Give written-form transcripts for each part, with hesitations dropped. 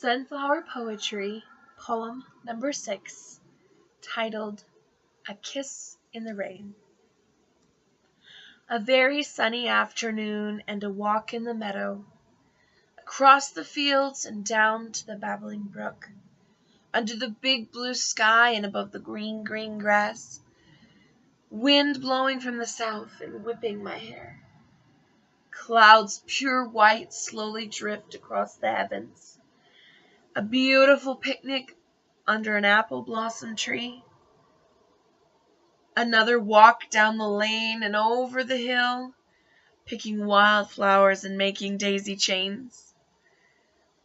Sunflower Poetry, poem number 6, titled A Kiss in the Rain. A very sunny afternoon and a walk in the meadow, across the fields and down to the babbling brook, under the big blue sky and above the green grass, wind blowing from the south and whipping my hair. Clouds pure white slowly drift across the heavens. A beautiful picnic under an apple blossom tree. Another walk down the lane and over the hill, picking wildflowers and making daisy chains.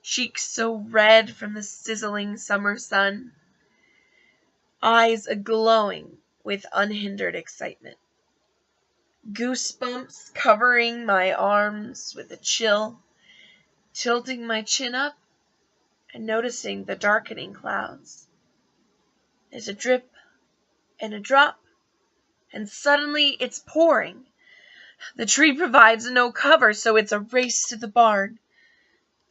Cheeks so red from the sizzling summer sun. Eyes a-glowing with unhindered excitement. Goosebumps covering my arms with a chill, tilting my chin up and noticing the darkening clouds. There's a drip and a drop, and suddenly it's pouring. The tree provides no cover, so it's a race to the barn,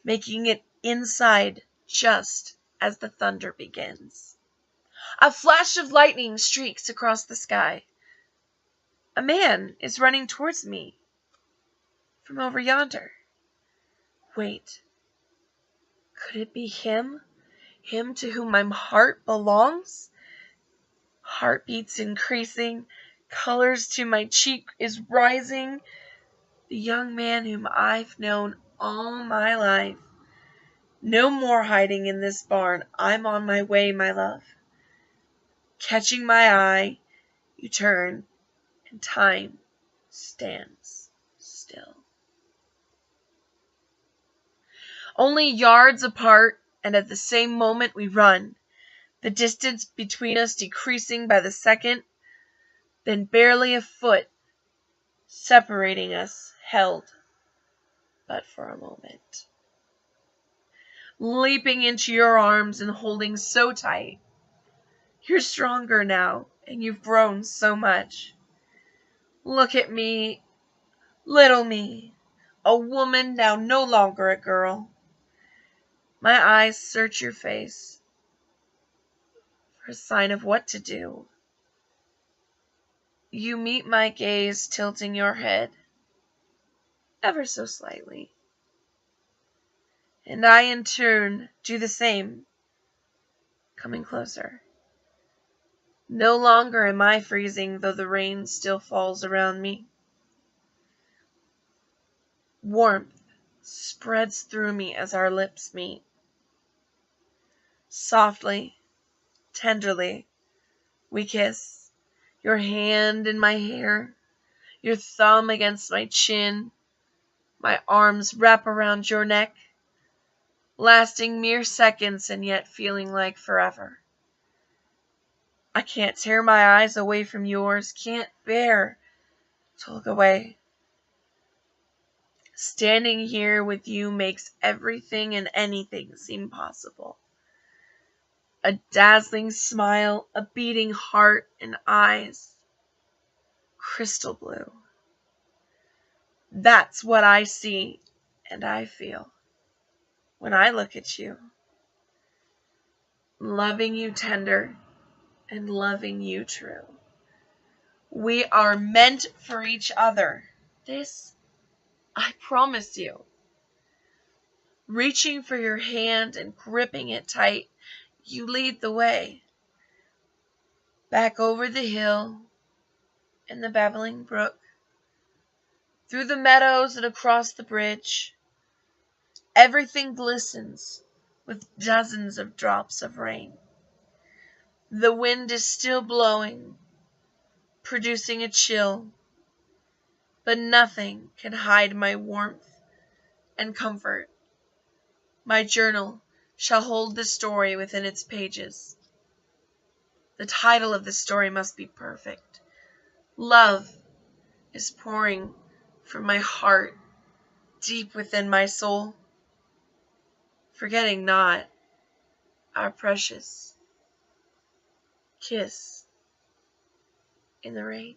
making it inside just as the thunder begins. A flash of lightning streaks across the sky. A man is running towards me from over yonder. Wait, could it be him? Him to whom my heart belongs? Heartbeats increasing, colors to my cheek is rising. The young man whom I've known all my life. No more hiding in this barn. I'm on my way, my love. Catching my eye, you turn, and time stands still. Only yards apart, and at the same moment we run, the distance between us decreasing by the second, then barely a foot separating us, held but for a moment. Leaping into your arms and holding so tight. You're stronger now, and you've grown so much. Look at me, little me, a woman now no longer a girl. My eyes search your face for a sign of what to do. You meet my gaze, tilting your head ever so slightly. And I in turn do the same, coming closer. No longer am I freezing, though the rain still falls around me. Warmth spreads through me as our lips meet. Softly, tenderly, we kiss, your hand in my hair, your thumb against my chin, my arms wrap around your neck, lasting mere seconds and yet feeling like forever. I can't tear my eyes away from yours, can't bear to look away. Standing here with you makes everything and anything seem possible. A dazzling smile, a beating heart, and eyes crystal blue. That's what I see and I feel when I look at you. Loving you tender and loving you true. We are meant for each other. This I promise you. Reaching for your hand and gripping it tight, you lead the way. Back over the hill and the babbling brook, through the meadows and across the bridge. Everything glistens with dozens of drops of rain. The wind is still blowing, producing a chill, but nothing can hide my warmth and comfort. My journal shall hold the story within its pages. The title of the story must be perfect. Love is pouring from my heart deep within my soul, forgetting not our precious kiss in the rain.